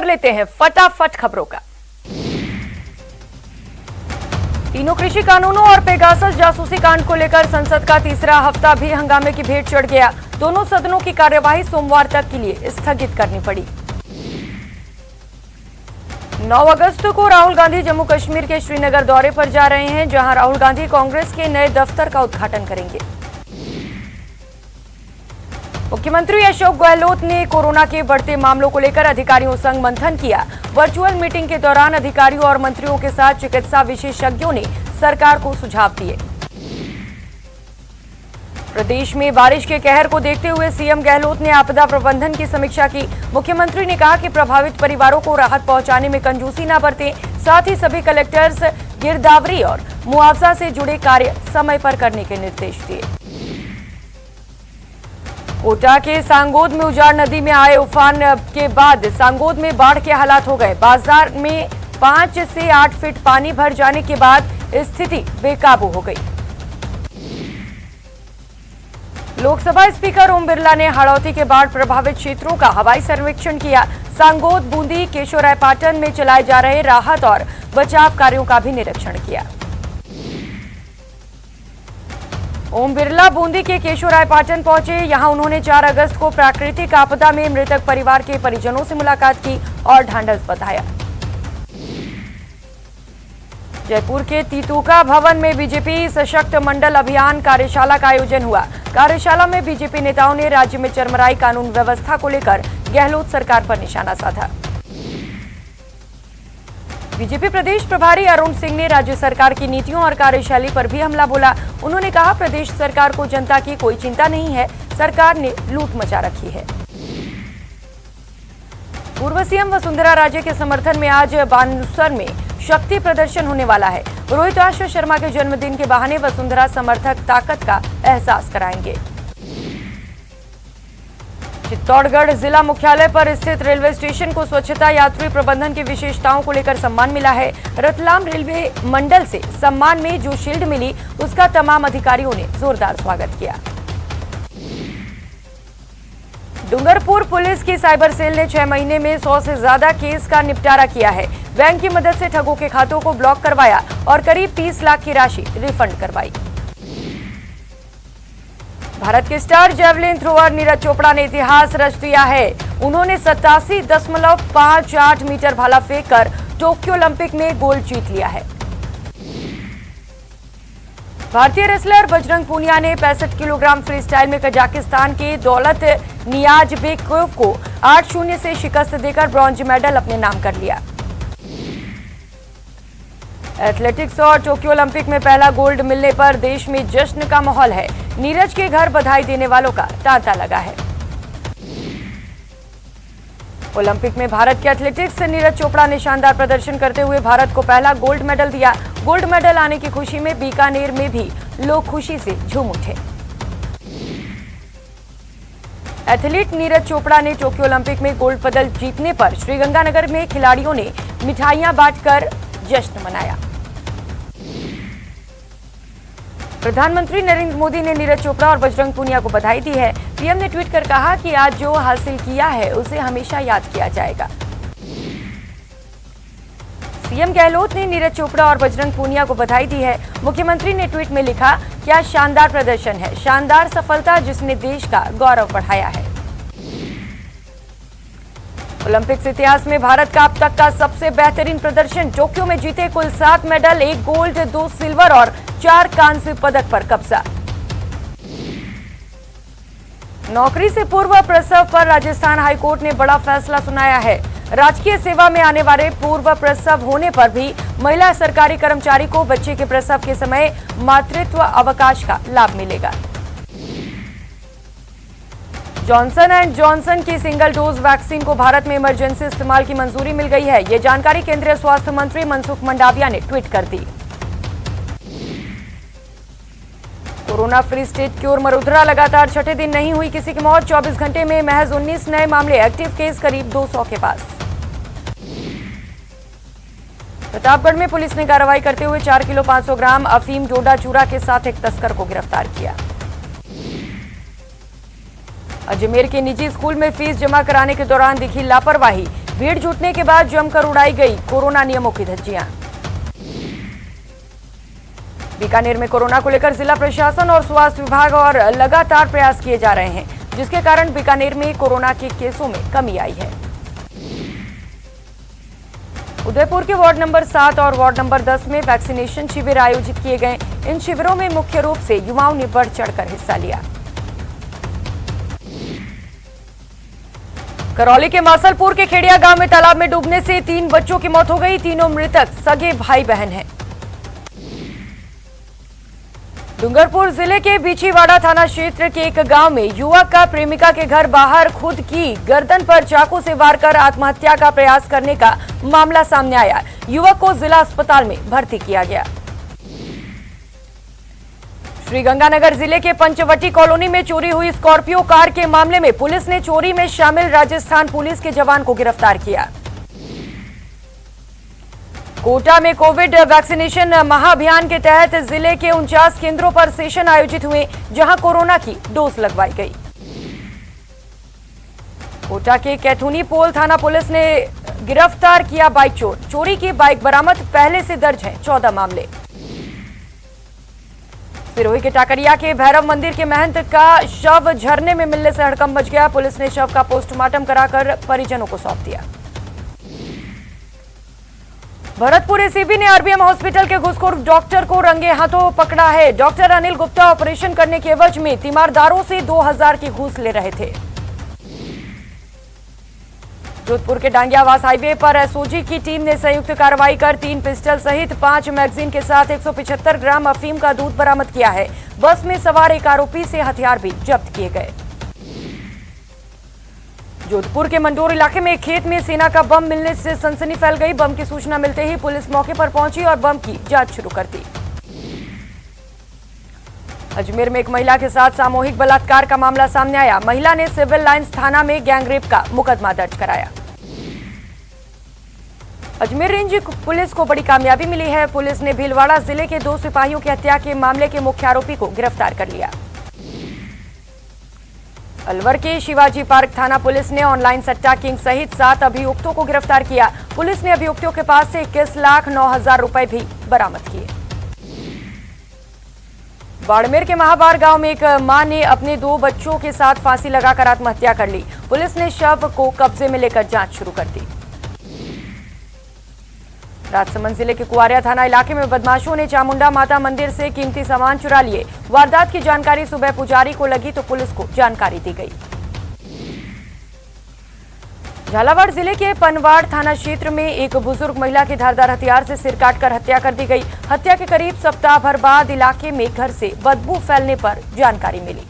कर लेते हैं फटाफट खबरों का। तीनों कृषि कानूनों और पेगासस जासूसी कांड को लेकर संसद का तीसरा हफ्ता भी हंगामे की भेंट चढ़ गया। दोनों सदनों की कार्यवाही सोमवार तक के लिए स्थगित करनी पड़ी। 9 अगस्त को राहुल गांधी जम्मू कश्मीर के श्रीनगर दौरे पर जा रहे हैं, जहां राहुल गांधी कांग्रेस के नए दफ्तर का उद्घाटन करेंगे। मुख्यमंत्री अशोक गहलोत ने कोरोना के बढ़ते मामलों को लेकर अधिकारियों संग मंथन किया। वर्चुअल मीटिंग के दौरान अधिकारियों और मंत्रियों के साथ चिकित्सा विशेषज्ञों ने सरकार को सुझाव दिए। प्रदेश में बारिश के कहर को देखते हुए सीएम गहलोत ने आपदा प्रबंधन की समीक्षा की। मुख्यमंत्री ने कहा कि प्रभावित परिवारों को राहत पहुंचाने में कंजूसी न बरतें, साथ ही सभी कलेक्टर्स गिरदावरी और मुआवजा से जुड़े कार्य समय पर करने के निर्देश दिए। कोटा के सांगोद में उजाड़ नदी में आए उफान के बाद सांगोद में बाढ़ के हालात हो गए। बाजार में 5 से 8 फीट पानी भर जाने के बाद स्थिति बेकाबू हो गई। लोकसभा स्पीकर ओम बिरला ने हाड़ौती के बाढ़ प्रभावित क्षेत्रों का हवाई सर्वेक्षण किया। सांगोद, बूंदी, केशोरायपाटन में चलाए जा रहे राहत और बचाव कार्यों का भी निरीक्षण किया। ओम बिरला बूंदी के केशोरायपाटन पहुंचे। यहां उन्होंने 4 अगस्त को प्राकृतिक आपदा में मृतक परिवार के परिजनों से मुलाकात की और ढांढस बंधाया। जयपुर के तीतुका भवन में बीजेपी सशक्त मंडल अभियान कार्यशाला का आयोजन हुआ। कार्यशाला में बीजेपी नेताओं ने राज्य में चरमराई कानून व्यवस्था को लेकर गहलोत सरकार पर निशाना साधा। बीजेपी प्रदेश प्रभारी अरुण सिंह ने राज्य सरकार की नीतियों और कार्यशैली पर भी हमला बोला। उन्होंने कहा, प्रदेश सरकार को जनता की कोई चिंता नहीं है, सरकार ने लूट मचा रखी है। पूर्व सीएम वसुंधरा राजे के समर्थन में आज बानसूर में शक्ति प्रदर्शन होने वाला है। रोहित शर्मा के जन्मदिन के बहाने वसुंधरा समर्थक ताकत का एहसास कराएंगे। चित्तौड़गढ़ जिला मुख्यालय पर स्थित रेलवे स्टेशन को स्वच्छता यात्री प्रबंधन की विशेषताओं को लेकर सम्मान मिला है। रतलाम रेलवे मंडल से सम्मान में जो शील्ड मिली, उसका तमाम अधिकारियों ने जोरदार स्वागत किया। डूंगरपुर पुलिस की साइबर सेल ने 6 महीने में 100 से ज्यादा केस का निपटारा किया है। बैंक की मदद से ठगों के खातों को ब्लॉक करवाया और करीब 30 लाख की राशि रिफंड करवाई। भारत के star javelin thrower Neeraj Chopra ने इतिहास रच दिया है। उन्होंने 87.58 मीटर भाला फेंककर टोक्यो ओलंपिक में गोल्ड जीत लिया है। भारतीय रेसलर बजरंग पूनिया ने 65 किलोग्राम फ्री स्टाइल में कजाकिस्तान के दौलत नियाजबेकोव को 8-0 से शिकस्त देकर ब्रॉन्ज मेडल अपने नाम कर लिया। एथलेटिक्स और टोक्यो ओलंपिक में पहला गोल्ड मिलने पर देश में जश्न का माहौल है। नीरज के घर बधाई देने वालों का तांता लगा है। ओलंपिक में भारत के एथलेटिक्स नीरज चोपड़ा ने शानदार प्रदर्शन करते हुए भारत को पहला गोल्ड मेडल दिया। गोल्ड मेडल आने की खुशी में बीकानेर में भी लोग खुशी से झूम उठे। एथलीट नीरज चोपड़ा ने टोक्यो ओलंपिक में गोल्ड पदक जीतने पर श्रीगंगानगर में खिलाड़ियों ने मिठाइयां बांटकर जश्न मनाया। प्रधानमंत्री नरेंद्र मोदी ने नीरज चोपड़ा और बजरंग पूनिया को बधाई दी है। पीएम ने ट्वीट कर कहा कि आज जो हासिल किया है उसे हमेशा याद किया जाएगा। सीएम गहलोत ने नीरज चोपड़ा और बजरंग पूनिया को बधाई दी है। मुख्यमंत्री ने ट्वीट में लिखा, क्या शानदार प्रदर्शन है, शानदार सफलता जिसने देश का गौरव बढ़ाया है। ओलंपिक्स इतिहास में भारत का अब तक का सबसे बेहतरीन प्रदर्शन। टोक्यो में जीते कुल 7 मेडल, 1 गोल्ड, 2 सिल्वर और 4 कांस्य पदक पर कब्जा। नौकरी से पूर्व प्रसव पर राजस्थान हाईकोर्ट ने बड़ा फैसला सुनाया है। राजकीय सेवा में आने वाले पूर्व प्रसव होने पर भी महिला सरकारी कर्मचारी को बच्चे के प्रसव के समय मातृत्व अवकाश का लाभ मिलेगा। जॉनसन एंड जॉनसन की सिंगल डोज वैक्सीन को भारत में इमरजेंसी इस्तेमाल की मंजूरी मिल गई है। ये जानकारी केंद्रीय स्वास्थ्य मंत्री मनसुख मंडाविया ने ट्वीट कर दी। कोरोना फ्री स्टेट की ओर मरुधरा लगातार छठे दिन नहीं हुई किसी की मौत। 24 घंटे में महज 19 नए मामले, एक्टिव केस करीब 200 के पास। प्रतापगढ़ में पुलिस ने कार्रवाई करते हुए 4 किलो 500 ग्राम अफीम डोडा चूरा के साथ एक तस्कर को गिरफ्तार किया। अजमेर के निजी स्कूल में फीस जमा कराने के दौरान दिखी लापरवाही। भीड़ जुटने के बाद जमकर उड़ाई गई कोरोना नियमों की धज्जियां। बीकानेर में कोरोना को लेकर जिला प्रशासन और स्वास्थ्य विभाग और लगातार प्रयास किए जा रहे हैं, जिसके कारण बीकानेर में कोरोना के केसों में कमी आई है। उदयपुर के वार्ड नंबर 7 और वार्ड नंबर 10 में वैक्सीनेशन शिविर आयोजित किए गए। इन शिविरों में मुख्य रूप से युवाओं ने बढ़ चढ़कर हिस्सा लिया। करौली के मासलपुर के खेड़िया गांव में तालाब में डूबने से 3 बच्चों की मौत हो गई। तीनों मृतक सगे भाई बहन हैं। डूंगरपुर जिले के बिछीवाड़ा थाना क्षेत्र के एक गांव में युवक का प्रेमिका के घर बाहर खुद की गर्दन पर चाकू से वार कर आत्महत्या का प्रयास करने का मामला सामने आया। युवक को जिला अस्पताल में भर्ती किया गया। श्रीगंगानगर जिले के पंचवटी कॉलोनी में चोरी हुई स्कॉर्पियो कार के मामले में पुलिस ने चोरी में शामिल राजस्थान पुलिस के जवान को गिरफ्तार किया। कोटा में कोविड वैक्सीनेशन महाअभियान के तहत जिले के 49 केंद्रों पर सेशन आयोजित हुए, जहां कोरोना की डोज लगवाई गई। कोटा के कैथुनी पोल थाना पुलिस ने गिरफ्तार किया बाइक चोर। चोरी की बाइक बरामद, पहले से दर्ज हैं 14 मामले। सिरोही के टाकरिया के भैरव मंदिर के महंत का शव झरने में मिलने से हड़कंप मच गया। पुलिस ने शव का पोस्टमार्टम कराकर परिजनों को सौंप दिया। भरतपुर एसीबी ने आरबीएम हॉस्पिटल के घूसखोर डॉक्टर को रंगे हाथों पकड़ा है। डॉक्टर अनिल गुप्ता ऑपरेशन करने के एवज में तीमारदारों से 2000 की घूस ले रहे थे। जोधपुर के डांगियावास हाईवे पर एसओजी की टीम ने संयुक्त कार्रवाई कर 3 पिस्टल सहित 5 मैगजीन के साथ 175 ग्राम अफीम का दूध बरामद किया है। बस में सवार एक आरोपी से हथियार भी जब्त किए गए। जोधपुर के मंडोर इलाके में एक खेत में सेना का बम मिलने से सनसनी फैल गई। बम की सूचना मिलते ही पुलिस मौके पर पहुंची और बम की जांच शुरू कर दी। अजमेर में एक महिला के साथ सामूहिक बलात्कार का मामला सामने आया। महिला ने सिविल लाइंस थाना में गैंगरेप का मुकदमा दर्ज कराया। अजमेर रेंज पुलिस को बड़ी कामयाबी मिली है। पुलिस ने भीलवाड़ा जिले के 2 सिपाहियों की हत्या के मामले के मुख्य आरोपी को गिरफ्तार कर लिया। अलवर के शिवाजी पार्क थाना पुलिस ने ऑनलाइन सट्टा किंग सहित 7 अभियुक्तों को गिरफ्तार किया। पुलिस ने अभियुक्तों के पास से 21,09,000 रुपए भी बरामद किए। बाड़मेर के महाबार गांव में एक मां ने अपने 2 बच्चों के साथ फांसी लगाकर आत्महत्या कर ली। पुलिस ने शव को कब्जे में लेकर जांच शुरू कर दी। राजसमंद जिले के कुआरिया थाना इलाके में बदमाशों ने चामुंडा माता मंदिर से कीमती सामान चुरा लिए। वारदात की जानकारी सुबह पुजारी को लगी तो पुलिस को जानकारी दी गई। झालावाड़ जिले के पनवाड़ थाना क्षेत्र में एक बुजुर्ग महिला की धारदार हथियार से सिर काटकर हत्या कर दी गई। हत्या के करीब सप्ताह भर बाद इलाके में घर से बदबू फैलने पर जानकारी मिली।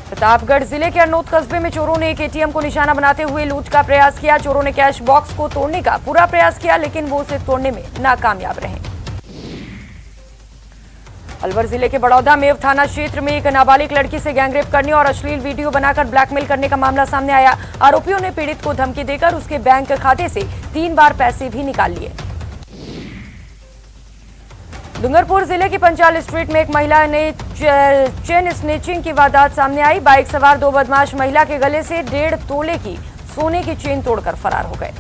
प्रतापगढ़ जिले के अरनोद कस्बे में चोरों ने एक एटीएम को निशाना बनाते हुए लूट का प्रयास किया। चोरों ने कैश बॉक्स को तोड़ने का पूरा प्रयास किया, लेकिन वो उसे तोड़ने में नाकामयाब रहे। अलवर जिले के बड़ौदा मेव थाना क्षेत्र में एक नाबालिग लड़की से गैंगरेप करने और अश्लील वीडियो बनाकर ब्लैकमेल करने का मामला सामने आया। आरोपियों ने पीड़ित को धमकी देकर उसके बैंक खाते से 3 बार पैसे भी निकाल लिए। डूंगरपुर जिले की पंचाल स्ट्रीट में एक महिला ने चेन स्नेचिंग की वारदात सामने आई। बाइक सवार 2 बदमाश महिला के गले से 1.5 तोले की सोने की चेन तोड़कर फरार हो गए।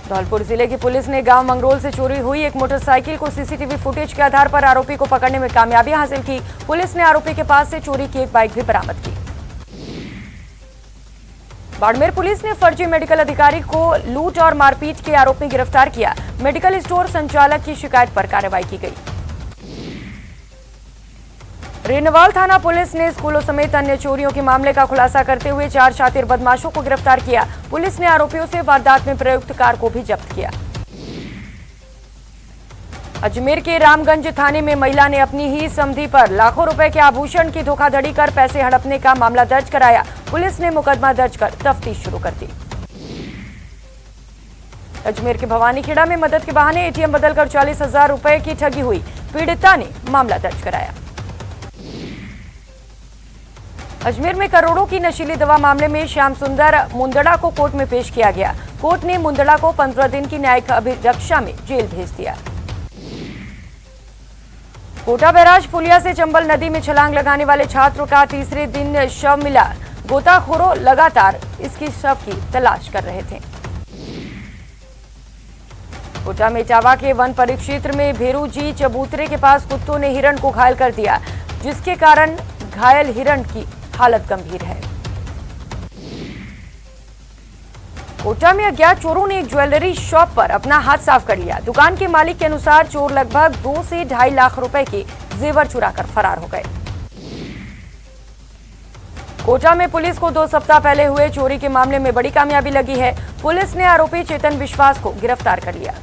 धौलपुर जिले की पुलिस ने गांव मंगरोल से चोरी हुई एक मोटरसाइकिल को सीसीटीवी फुटेज के आधार पर आरोपी को पकड़ने में कामयाबी हासिल की। पुलिस ने आरोपी के पास से चोरी की एक बाइक भी बरामद की। बाड़मेर पुलिस ने फर्जी मेडिकल अधिकारी को लूट और मारपीट के आरोप में गिरफ्तार किया। मेडिकल स्टोर संचालक की शिकायत पर कार्रवाई की गई। रेनवाल थाना पुलिस ने स्कूलों समेत अन्य चोरियों के मामले का खुलासा करते हुए 4 शातिर बदमाशों को गिरफ्तार किया। पुलिस ने आरोपियों से वारदात में प्रयुक्त कार को भी जब्त किया। अजमेर के रामगंज थाने में महिला ने अपनी ही समधी पर लाखों रुपए के आभूषण की धोखाधड़ी कर पैसे हड़पने का मामला दर्ज कराया। पुलिस ने मुकदमा दर्ज कर तफ्तीश शुरू कर दी। अजमेर के भवानीखेड़ा में मदद के बहाने एटीएम बदलकर 40,000 रुपए की ठगी हुई। पीड़िता ने मामला दर्ज कराया। अजमेर में करोड़ों की नशीली दवा मामले में श्याम सुंदर मुंदड़ा को कोर्ट में पेश किया गया। कोर्ट ने मुंदड़ा को 15 दिन की न्यायिक अभिरक्षा में जेल भेज दिया। कोटा बैराज पुलिया से चंबल नदी में छलांग लगाने वाले छात्र का तीसरे दिन शव मिला। गोताखोरों लगातार इसकी शव की तलाश कर रहे थे। कोटा में इटावा के वन परिक्षेत्र में भेरूजी चबूतरे के पास कुत्तों ने हिरण को घायल कर दिया, जिसके कारण घायल हिरण की हालत गंभीर है। कोटा में अज्ञात चोरों ने एक ज्वेलरी शॉप पर अपना हाथ साफ कर लिया। दुकान के मालिक के अनुसार चोर लगभग 2 से 2.5 लाख रुपए के जेवर चुराकर फरार हो गए। कोटा में पुलिस को 2 सप्ताह पहले हुए चोरी के मामले में बड़ी कामयाबी लगी है। पुलिस ने आरोपी चेतन विश्वास को गिरफ्तार कर लिया।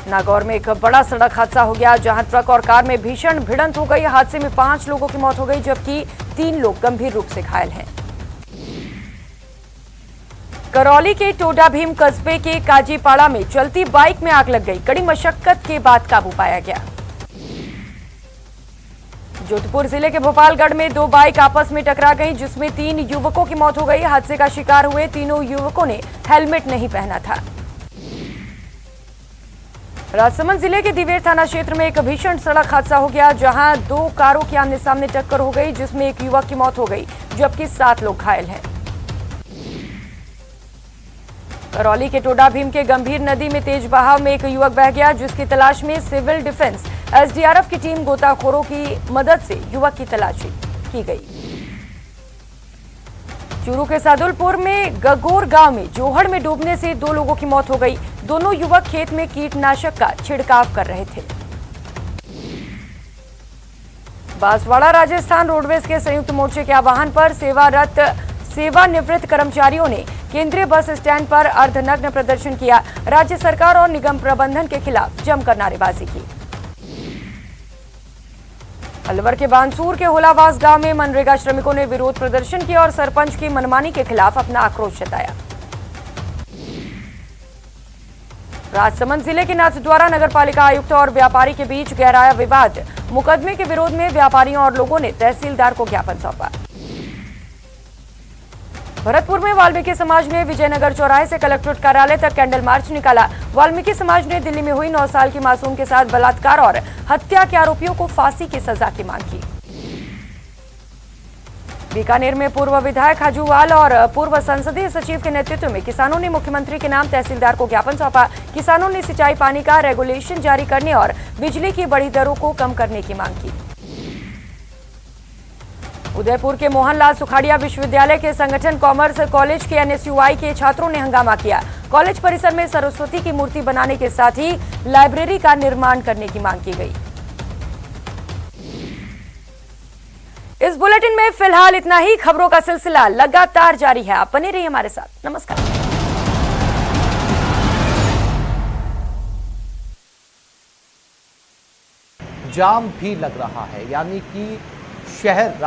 नागौर में एक बड़ा सड़क हादसा हो गया, जहां ट्रक और कार में भीषण भिड़ंत हो गई। हादसे में 5 लोगों की मौत हो गई, जबकि 3 लोग गंभीर रूप से घायल हैं। करौली के टोडा भीम कस्बे के काजीपाड़ा में चलती बाइक में आग लग गई। कड़ी मशक्कत के बाद काबू पाया गया। जोधपुर जिले के भोपालगढ़ में 2 बाइक आपस में टकरा गई, जिसमें 3 युवकों की मौत हो गई। हादसे का शिकार हुए तीनों युवकों ने हेलमेट नहीं पहना था। राजसमंद जिले के दिवेर थाना क्षेत्र में एक भीषण सड़क हादसा हो गया, जहां 2 कारों की आमने सामने टक्कर हो गई, जिसमें एक युवक की मौत हो गई, जबकि 7 लोग घायल हैं। करौली के टोडा भीम के गंभीर नदी में तेज बहाव में एक युवक बह गया, जिसकी तलाश में सिविल डिफेंस एसडीआरएफ की टीम गोताखोरों की मदद से युवक की तलाश की गई। चूरू के सादुलपुर में गगोर गांव में जोहड़ में डूबने से 2 लोगों की मौत हो गई। दोनों युवक खेत में कीटनाशक का छिड़काव कर रहे थे। बांसवाड़ा राजस्थान रोडवेज के संयुक्त मोर्चे के आह्वान पर सेवारत सेवानिवृत्त कर्मचारियों ने केंद्रीय बस स्टैंड पर अर्धनग्न प्रदर्शन किया। राज्य सरकार और निगम प्रबंधन के खिलाफ जमकर नारेबाजी की। अलवर के बांसूर के होलावास गांव में मनरेगा श्रमिकों ने विरोध प्रदर्शन किया और सरपंच की मनमानी के खिलाफ अपना आक्रोश जताया। राजसमंद जिले के नाथद्वारा नगरपालिका आयुक्त और व्यापारी के बीच गहराया विवाद। मुकदमे के विरोध में व्यापारियों और लोगों ने तहसीलदार को ज्ञापन सौंपा। भरतपुर में वाल्मीकि समाज ने विजयनगर चौराहे से कलेक्ट्रेट कार्यालय तक कैंडल मार्च निकाला। वाल्मीकि समाज ने दिल्ली में हुई 9 साल की मासूम के साथ बलात्कार और हत्या के आरोपियों को फांसी की सजा की मांग की। बीकानेर में पूर्व विधायक हाजूवाल और पूर्व संसदीय सचिव के नेतृत्व में किसानों ने मुख्यमंत्री के नाम तहसीलदार को ज्ञापन सौंपा। किसानों ने सिंचाई पानी का रेगुलेशन जारी करने और बिजली की बढ़ी दरों को कम करने की मांग की। उदयपुर के मोहनलाल सुखाड़िया विश्वविद्यालय के संगठन कॉमर्स कॉलेज के एनएसयूआई के छात्रों ने हंगामा किया। कॉलेज परिसर में सरस्वती की मूर्ति बनाने के साथ ही लाइब्रेरी का निर्माण करने की मांग की गई। इस बुलेटिन में फिलहाल इतना ही। खबरों का सिलसिला लगातार जारी है, आप बने रहिए हमारे साथ। नमस्कार। जाम भी लग रहा है, यानी कि शहर